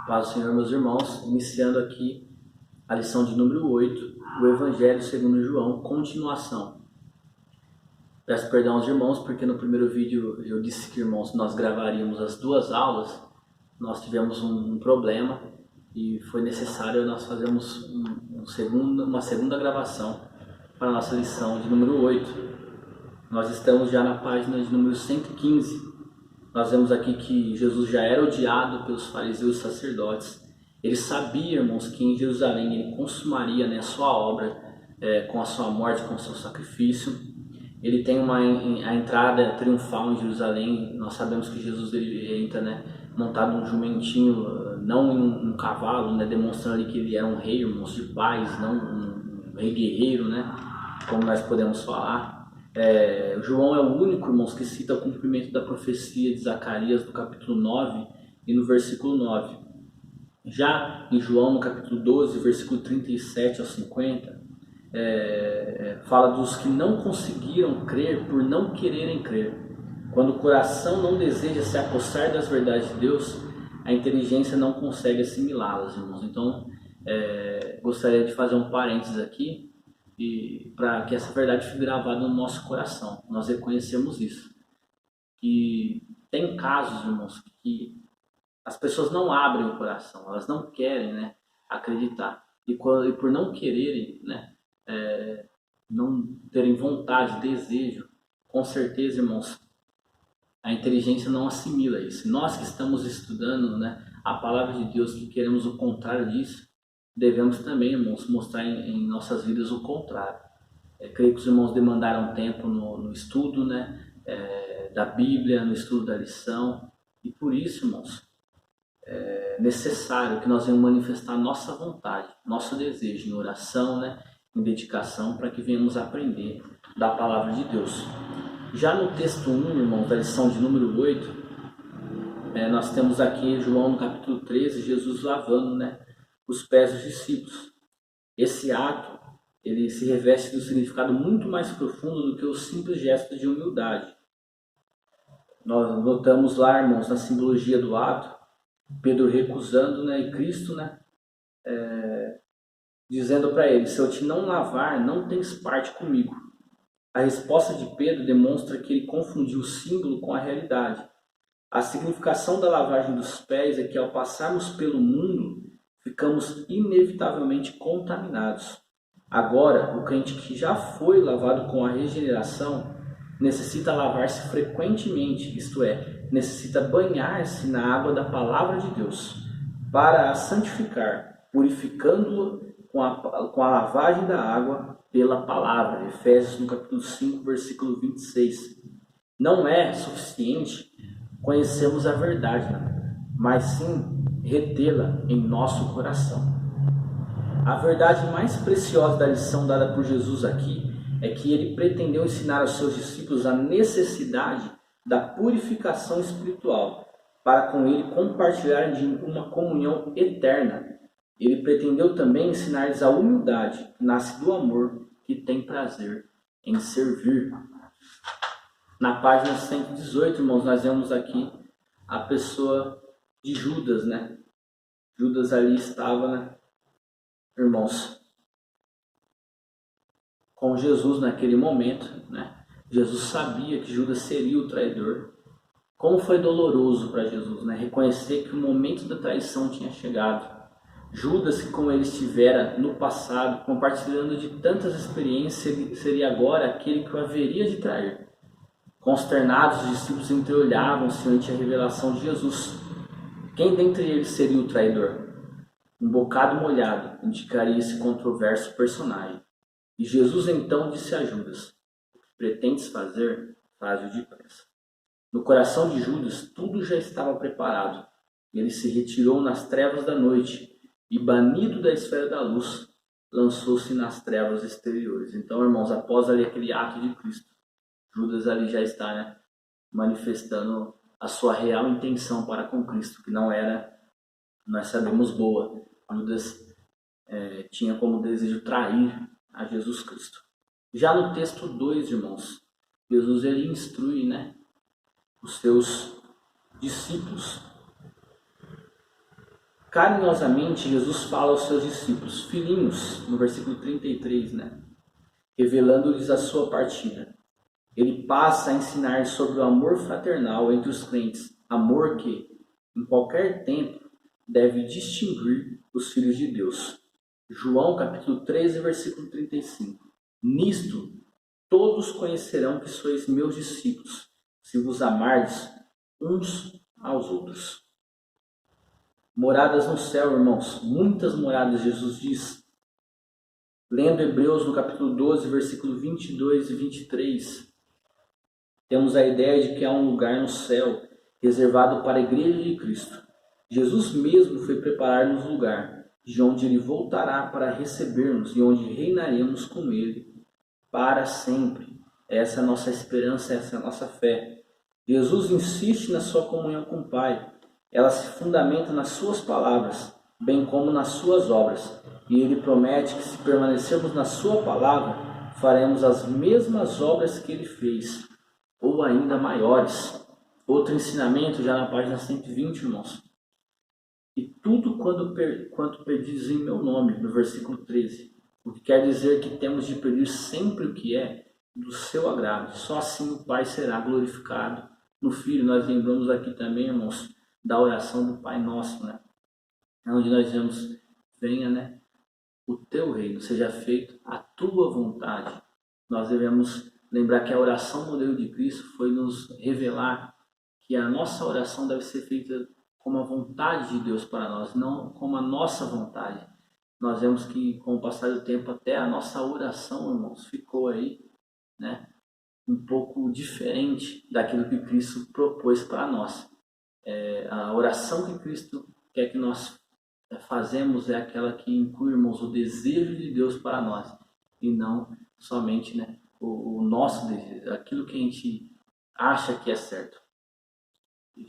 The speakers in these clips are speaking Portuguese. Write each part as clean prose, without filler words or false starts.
Paz do Senhor, meus irmãos, iniciando aqui a lição de número 8, o Evangelho segundo João, continuação. Peço perdão aos irmãos, porque no primeiro vídeo eu disse que, irmãos, nós gravaríamos as duas aulas. Nós tivemos um problema e foi necessário nós fazermos uma segunda gravação para a nossa lição de número 8. Nós estamos já na página de número 115. Nós vemos aqui que Jesus já era odiado pelos fariseus e sacerdotes. Ele sabia, irmãos, que em Jerusalém ele consumaria, a sua obra com a sua morte, com o seu sacrifício. Ele tem a entrada triunfal em Jerusalém. Nós sabemos que Jesus ele entra montado num jumentinho, não em um cavalo, demonstrando ali que ele era um rei, irmãos, de paz, não um rei guerreiro, como nós podemos falar. João é o único, irmãos, que cita o cumprimento da profecia de Zacarias no capítulo 9 e no versículo 9. Já em João, no capítulo 12, versículo 37 ao 50, fala dos que não conseguiram crer por não quererem crer. Quando o coração não deseja se apossar das verdades de Deus, a inteligência não consegue assimilá-las, irmãos. Então, gostaria de fazer um parênteses aqui, e para que essa verdade fique gravada no nosso coração. Nós reconhecemos isso. Que tem casos, irmãos, que as pessoas não abrem o coração, elas não querem acreditar. E por não quererem, não terem vontade, desejo, com certeza, irmãos, a inteligência não assimila isso. Nós que estamos estudando a palavra de Deus, que queremos o contrário disso, devemos também, irmãos, mostrar em nossas vidas o contrário. Creio que os irmãos demandaram tempo no estudo da Bíblia, no estudo da lição, e por isso, irmãos, é necessário que nós venhamos manifestar nossa vontade, nosso desejo em oração, em dedicação, para que venhamos aprender da palavra de Deus. Já no texto 1, irmãos, da lição de número 8, nós temos aqui João no capítulo 13, Jesus lavando os pés dos discípulos. Esse ato, ele se reveste de um significado muito mais profundo do que o simples gesto de humildade. Nós notamos lá, irmãos, na simbologia do ato, Pedro recusando, e Cristo, dizendo para ele: se eu te não lavar, não tens parte comigo. A resposta de Pedro demonstra que ele confundiu o símbolo com a realidade. A significação da lavagem dos pés é que ao passarmos pelo mundo, ficamos inevitavelmente contaminados. Agora, o crente que já foi lavado com a regeneração necessita lavar-se frequentemente, isto é, necessita banhar-se na água da palavra de Deus para a santificar, purificando-o com a lavagem da água pela palavra. Efésios no capítulo 5, versículo 26. Não é suficiente conhecermos a verdade, mas sim retê-la em nosso coração. A verdade mais preciosa da lição dada por Jesus aqui é que ele pretendeu ensinar aos seus discípulos a necessidade da purificação espiritual para com ele compartilharem de uma comunhão eterna. Ele pretendeu também ensinar-lhes a humildade que nasce do amor, que tem prazer em servir. Na página 118, irmãos, nós vemos aqui a pessoa de Judas, Judas ali estava, irmãos, com Jesus naquele momento, Jesus sabia que Judas seria o traidor. Como foi doloroso para Jesus, reconhecer que o momento da traição tinha chegado. Judas, que como ele estivera no passado, compartilhando de tantas experiências, seria agora aquele que o haveria de trair. Consternados, os discípulos entreolhavam-se ante a revelação de Jesus. Quem dentre eles seria o traidor? Um bocado molhado indicaria esse controverso personagem. E Jesus então disse a Judas: o que pretendes fazer, faz-o depressa. No coração de Judas tudo já estava preparado. Ele se retirou nas trevas da noite e, banido da esfera da luz, lançou-se nas trevas exteriores. Então, irmãos, após ali aquele ato de Cristo, Judas ali já está manifestando a sua real intenção para com Cristo, que não era, nós sabemos, boa. Judas tinha como desejo trair a Jesus Cristo. Já no texto 2, irmãos, Jesus ele instrui os seus discípulos Carinhosamente, Jesus fala aos seus discípulos, filhinhos, no versículo 33, né? Revelando-lhes a sua partida. Ele passa a ensinar sobre o amor fraternal entre os crentes, amor que, em qualquer tempo, deve distinguir os filhos de Deus. João capítulo 13, versículo 35. Nisto, todos conhecerão que sois meus discípulos, se vos amardes uns aos outros. Moradas no céu, irmãos, muitas moradas, Jesus diz. Lendo Hebreus no capítulo 12, versículo 22 e 23, temos a ideia de que há um lugar no céu reservado para a igreja de Cristo. Jesus mesmo foi preparar-nos lugar, de onde Ele voltará para receber-nos e onde reinaremos com Ele para sempre. Essa é a nossa esperança, essa é a nossa fé. Jesus insiste na sua comunhão com o Pai. Ela se fundamenta nas suas palavras, bem como nas suas obras. E Ele promete que se permanecermos na sua palavra, faremos as mesmas obras que Ele fez, ou ainda maiores. Outro ensinamento já na página 120, irmãos. E tudo quanto pedis em meu nome, no versículo 13. O que quer dizer que temos de pedir sempre o que é do seu agrado. Só assim o Pai será glorificado no Filho. Nós lembramos aqui também, irmãos, da oração do Pai Nosso, né? Onde nós dizemos, venha, né, o teu reino, seja feito a tua vontade. Nós devemos lembrar que a oração modelo de Cristo foi nos revelar que a nossa oração deve ser feita como a vontade de Deus para nós, não como a nossa vontade. Nós vemos que com o passar do tempo até a nossa oração, irmãos, ficou aí, né, um pouco diferente daquilo que Cristo propôs para nós. A oração que Cristo quer que nós fazemos é aquela que inclui, irmãos, o desejo de Deus para nós e não somente, né, o nosso desejo, aquilo que a gente acha que é certo.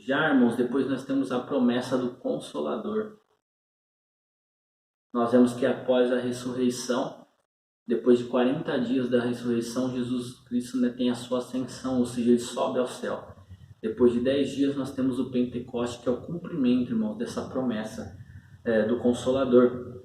Já, irmãos, depois nós temos a promessa do Consolador. Nós vemos que após a ressurreição, depois de 40 dias da ressurreição, Jesus Cristo, né, tem a sua ascensão, ou seja, ele sobe ao céu. Depois de 10 dias nós temos o Pentecoste, que é o cumprimento, irmãos, dessa promessa do Consolador.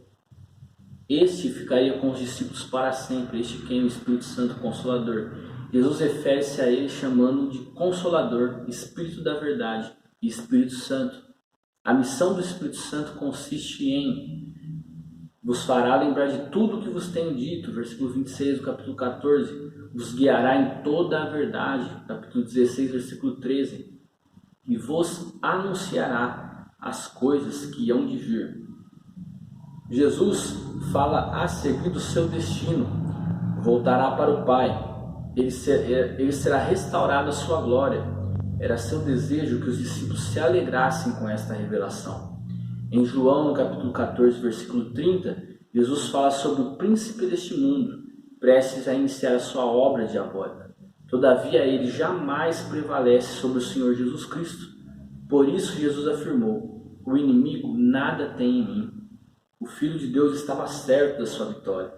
Este ficaria com os discípulos para sempre, este quem é o Espírito Santo Consolador. Jesus refere-se a ele chamando de Consolador, Espírito da Verdade e Espírito Santo. A missão do Espírito Santo consiste em vos fará lembrar de tudo o que vos tenho dito, versículo 26 do capítulo 14, vos guiará em toda a verdade, capítulo 16, versículo 13, e vos anunciará as coisas que hão de vir. Jesus fala a seguir do seu destino, voltará para o Pai, ele será restaurado à sua glória. Era seu desejo que os discípulos se alegrassem com esta revelação. Em João, no capítulo 14, versículo 30, Jesus fala sobre o príncipe deste mundo, prestes a iniciar a sua obra diabólica. Todavia, ele jamais prevalece sobre o Senhor Jesus Cristo. Por isso, Jesus afirmou, o inimigo nada tem em mim. O Filho de Deus estava certo da sua vitória.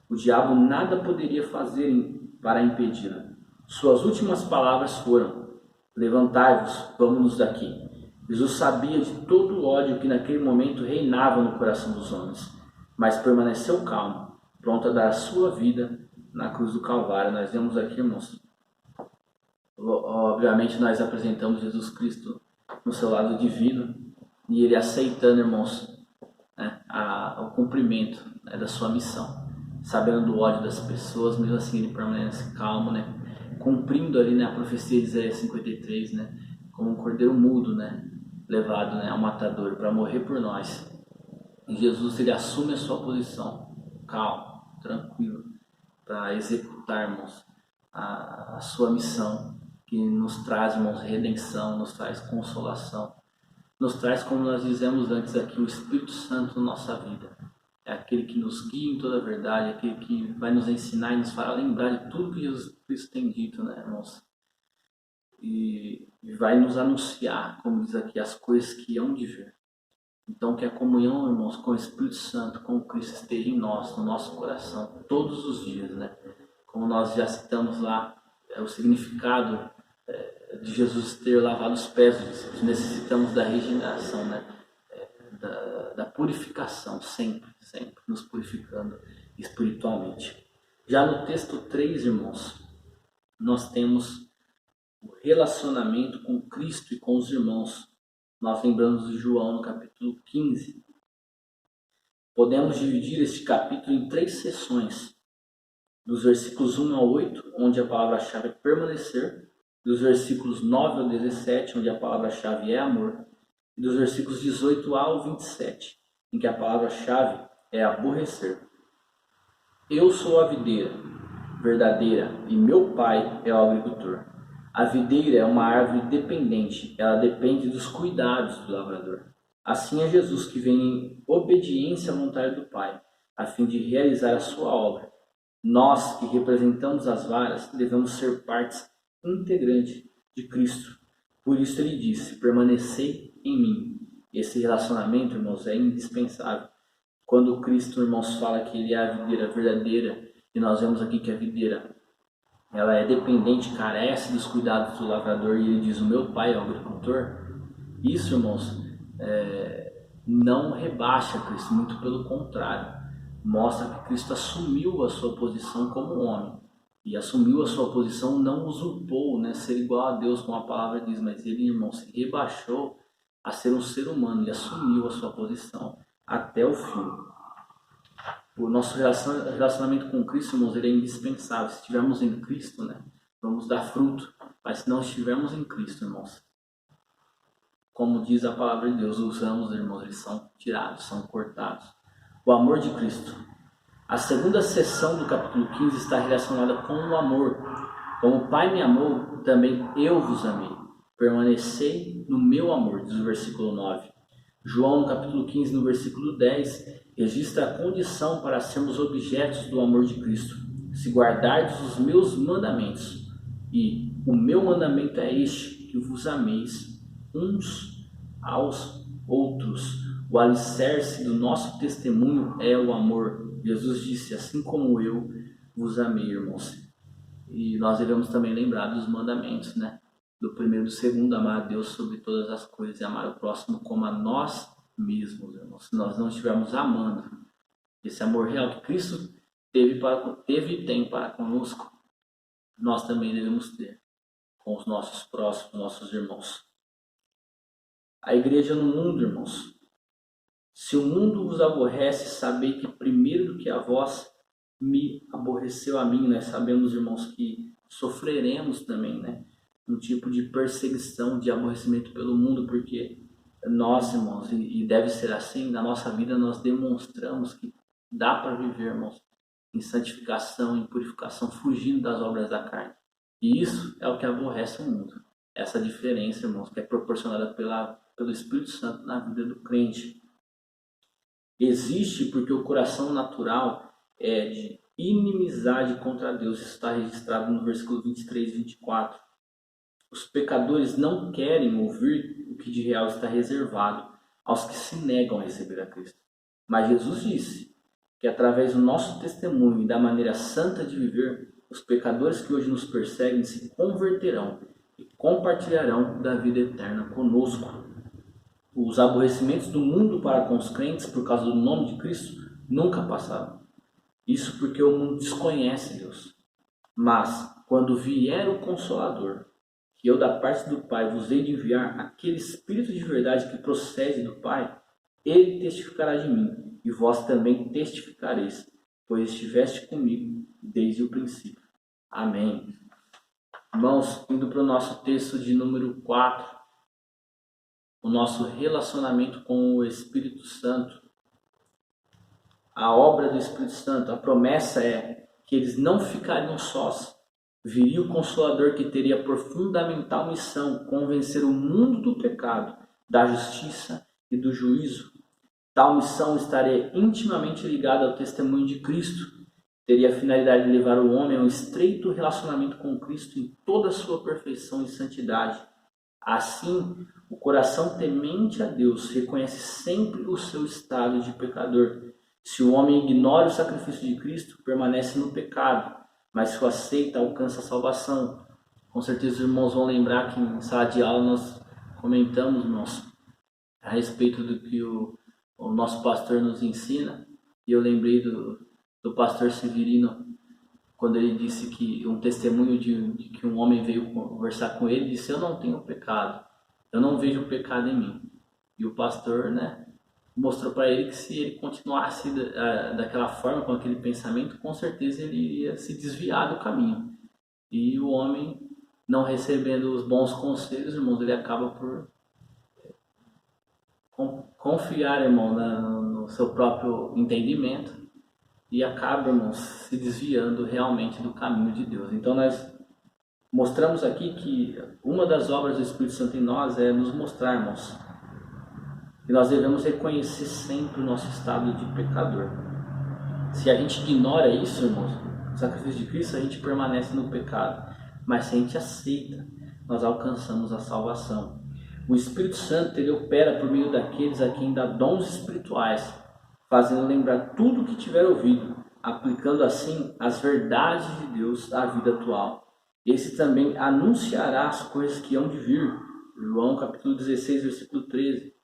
O diabo nada poderia fazer para impedi-la. Suas últimas palavras foram, levantai-vos, vamos-nos daqui. Jesus sabia de todo o ódio que naquele momento reinava no coração dos homens, mas permaneceu calmo, pronto a dar a sua vida na cruz do Calvário. Nós vemos aqui, irmãos, obviamente nós apresentamos Jesus Cristo no seu lado divino e ele aceitando, irmãos, né, o cumprimento, né, da sua missão, sabendo do ódio das pessoas, mesmo assim ele permanece calmo, né, cumprindo ali, né, a profecia de Isaías 53, né, como um cordeiro mudo, né, levado, né, ao matador para morrer por nós. E Jesus, ele assume a sua posição, calmo, tranquilo, para executar, irmãos, a sua missão, que nos traz, irmãos, redenção, nos traz consolação, nos traz, como nós dizemos antes aqui, o Espírito Santo na nossa vida. É aquele que nos guia em toda a verdade, aquele que vai nos ensinar e nos fará lembrar de tudo que Jesus Cristo tem dito, né, irmãos? E vai nos anunciar, como diz aqui, as coisas que hão de vir. Então, que a comunhão, irmãos, com o Espírito Santo, com Cristo, esteja em nós, no nosso coração, todos os dias, né? Como nós já citamos lá, o significado de Jesus ter lavado os pés dos discípulos. Necessitamos da regeneração, né? purificação, sempre, sempre nos purificando espiritualmente. Já no texto 3, irmãos, nós temos o relacionamento com Cristo e com os irmãos. Nós lembramos de João no capítulo 15. Podemos dividir este capítulo em 3 sessões. Dos versículos 1 ao 8, onde a palavra-chave é permanecer. Dos versículos 9 ao 17, onde a palavra-chave é amor. E dos versículos 18 ao 27, em que a palavra-chave é aborrecer. Eu sou a videira verdadeira e meu pai é o agricultor. A videira é uma árvore dependente, ela depende dos cuidados do lavrador. Assim é Jesus que vem em obediência à vontade do Pai, a fim de realizar a sua obra. Nós que representamos as varas devemos ser partes integrantes de Cristo. Por isso ele disse, permanecei em mim. Esse relacionamento, irmãos, é indispensável. Quando Cristo, irmãos, fala que ele é a videira verdadeira, e nós vemos aqui que a videira ela é dependente, carece dos cuidados do lavrador, e ele diz, o meu pai é o agricultor. Isso, irmãos, não rebaixa Cristo, muito pelo contrário. Mostra que Cristo assumiu a sua posição como homem. E assumiu a sua posição, não usurpou, né, ser igual a Deus, como a palavra diz, mas ele, irmão, se rebaixou a ser um ser humano e assumiu a sua posição até o fim. O nosso relacionamento com Cristo, irmãos, ele é indispensável. Se estivermos em Cristo, né, vamos dar fruto. Mas se não estivermos em Cristo, irmãos, como diz a palavra de Deus, os ramos, irmãos, eles são tirados, são cortados. O amor de Cristo. A segunda sessão do capítulo 15 está relacionada com o amor. Como o Pai me amou, também eu vos amei. Permanecei no meu amor, diz o versículo 9. João, no capítulo 15, no versículo 10, registra a condição para sermos objetos do amor de Cristo. Se guardardes os meus mandamentos. E o meu mandamento é este, que vos ameis uns aos outros. O alicerce do nosso testemunho é o amor. Jesus disse, assim como eu vos amei, irmãos. E nós devemos também lembrar dos mandamentos, né? Do primeiro e do segundo, amar a Deus sobre todas as coisas e amar o próximo como a nós mesmos, irmãos. Se nós não estivermos amando esse amor real que Cristo teve e tem para conosco, nós também devemos ter com os nossos próximos, nossos irmãos. A igreja no mundo, irmãos. Se o mundo vos aborrece, sabei que primeiro do que a vós me aborreceu a mim. Nós sabemos, irmãos, que sofreremos também, né? Um tipo de perseguição, de aborrecimento pelo mundo, porque nós, irmãos, e deve ser assim, na nossa vida nós demonstramos que dá para viver, irmãos, em santificação, em purificação, fugindo das obras da carne. E isso é o que aborrece o mundo. Essa diferença, irmãos, que é proporcionada pelo Espírito Santo na vida do crente. Existe porque o coração natural é de inimizade contra Deus. Isso está registrado no versículo 23 e 24. Os pecadores não querem ouvir o que de real está reservado aos que se negam a receber a Cristo. Mas Jesus disse que através do nosso testemunho e da maneira santa de viver, os pecadores que hoje nos perseguem se converterão e compartilharão da vida eterna conosco. Os aborrecimentos do mundo para com os crentes por causa do nome de Cristo nunca passaram. Isso porque o mundo desconhece Deus. Mas quando vier o Consolador, que eu da parte do Pai vos hei de enviar, aquele Espírito de verdade que procede do Pai, ele testificará de mim, e vós também testificareis, pois estiveste comigo desde o princípio. Amém. Irmãos, indo para o nosso texto de número 4, o nosso relacionamento com o Espírito Santo. A obra do Espírito Santo, a promessa é que eles não ficariam sós. Viria o Consolador que teria por fundamental missão convencer o mundo do pecado, da justiça e do juízo. Tal missão estaria intimamente ligada ao testemunho de Cristo. Teria a finalidade de levar o homem a um estreito relacionamento com Cristo em toda a sua perfeição e santidade. Assim, o coração temente a Deus reconhece sempre o seu estado de pecador. Se o homem ignora o sacrifício de Cristo, permanece no pecado, mas se o aceita, alcança a salvação. Com certeza os irmãos vão lembrar que em sala de aula nós comentamos, irmãos, a respeito do que o o nosso pastor nos ensina, e eu lembrei do pastor Severino, quando ele disse que um testemunho de que um homem veio conversar com ele, disse: eu não tenho pecado, eu não vejo pecado em mim. E o pastor, né, mostrou para ele que se ele continuasse daquela forma, com aquele pensamento, com certeza ele iria se desviar do caminho. E o homem, não recebendo os bons conselhos, irmãos, ele acaba por confiar, irmão, no seu próprio entendimento e acaba, irmãos, se desviando realmente do caminho de Deus. Então nós mostramos aqui que uma das obras do Espírito Santo em nós é nos mostrar, irmãos, que nós devemos reconhecer sempre o nosso estado de pecador. Se a gente ignora isso, irmãos, o sacrifício de Cristo, a gente permanece no pecado. Mas se a gente aceita, nós alcançamos a salvação. O Espírito Santo, ele opera por meio daqueles a quem dá dons espirituais, fazendo lembrar tudo o que tiver ouvido, aplicando assim as verdades de Deus à vida atual. Esse também anunciará as coisas que hão de vir. João capítulo 16, versículo 13.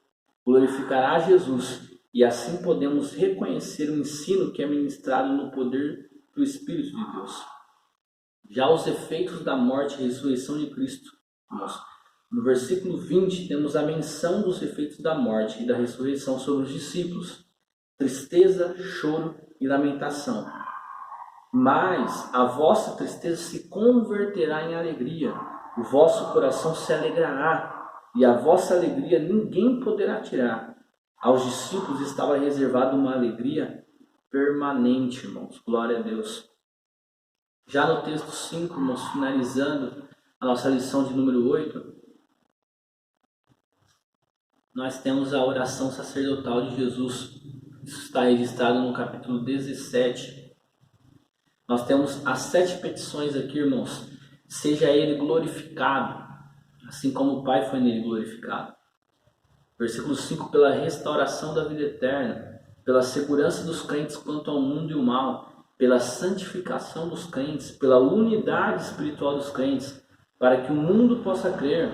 Glorificará Jesus, e assim podemos reconhecer o ensino que é ministrado no poder do Espírito de Deus. Já os efeitos da morte e ressurreição de Cristo, irmãos, no versículo 20 temos a menção dos efeitos da morte e da ressurreição sobre os discípulos: tristeza, choro e lamentação. Mas a vossa tristeza se converterá em alegria, o vosso coração se alegrará, e a vossa alegria ninguém poderá tirar. Aos discípulos estava reservada uma alegria permanente, irmãos. Glória a Deus. Já no texto 5, irmãos, finalizando a nossa lição de número 8, nós temos a oração sacerdotal de Jesus. Isso está registrado no capítulo 17. Nós temos as 7 petições aqui, irmãos. Seja ele glorificado, assim como o Pai foi nele glorificado. Versículo 5, pela restauração da vida eterna, pela segurança dos crentes quanto ao mundo e o mal, pela santificação dos crentes, pela unidade espiritual dos crentes, para que o mundo possa crer,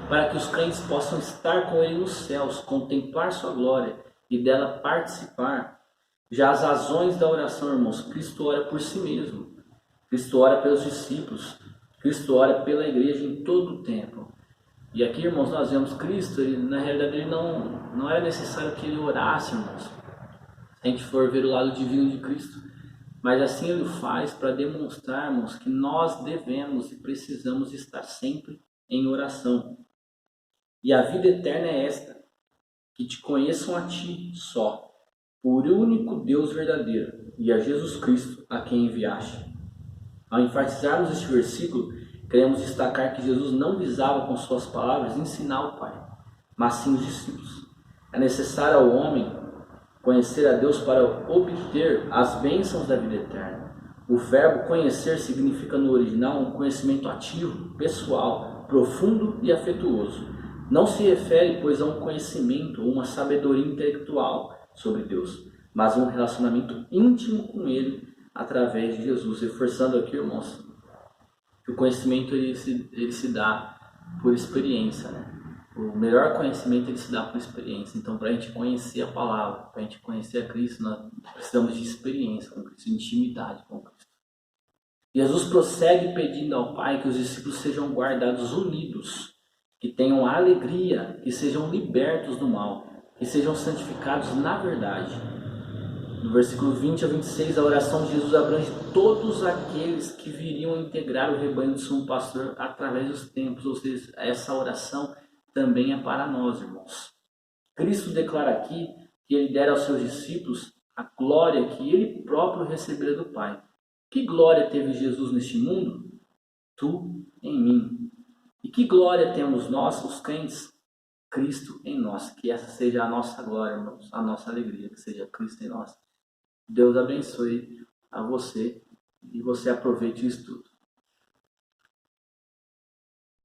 para que os crentes possam estar com ele nos céus, contemplar sua glória e dela participar. Já as razões da oração, irmãos: Cristo ora por si mesmo, Cristo ora pelos discípulos, Cristo ora pela igreja em todo o tempo. E aqui, irmãos, nós vemos Cristo, na realidade ele não era necessário que ele orasse, irmãos, se a gente for ver o lado divino de Cristo, mas assim ele o faz para demonstrarmos que nós devemos e precisamos estar sempre em oração. E a vida eterna é esta: que te conheçam a ti só, o único Deus verdadeiro, e a Jesus Cristo, a quem enviaste. Ao enfatizarmos este versículo, queremos destacar que Jesus não visava com suas palavras ensinar o Pai, mas sim os discípulos. É necessário ao homem conhecer a Deus para obter as bênçãos da vida eterna. O verbo conhecer significa no original um conhecimento ativo, pessoal, profundo e afetuoso. Não se refere, pois, a um conhecimento ou uma sabedoria intelectual sobre Deus, mas a um relacionamento íntimo com Ele através de Jesus. Reforçando aqui, irmãos, que o conhecimento ele se dá por experiência, né? O melhor conhecimento ele se dá por experiência. Então, para a gente conhecer a palavra, para a gente conhecer a Cristo, nós precisamos de experiência com Cristo, de intimidade com Cristo. Jesus prossegue pedindo ao Pai que os discípulos sejam guardados unidos, que tenham alegria, que sejam libertos do mal, que sejam santificados na verdade. No versículo 20 a 26, a oração de Jesus abrange todos aqueles que viriam integrar o rebanho do sumo pastor através dos tempos, ou seja, essa oração também é para nós, irmãos. Cristo declara aqui que ele dera aos seus discípulos a glória que ele próprio recebera do Pai. Que glória teve Jesus neste mundo? Tu em mim. E que glória temos nós, os crentes? Cristo em nós. Que essa seja a nossa glória, irmãos, a nossa alegria, que seja Cristo em nós. Deus abençoe a você e você aproveite o estudo.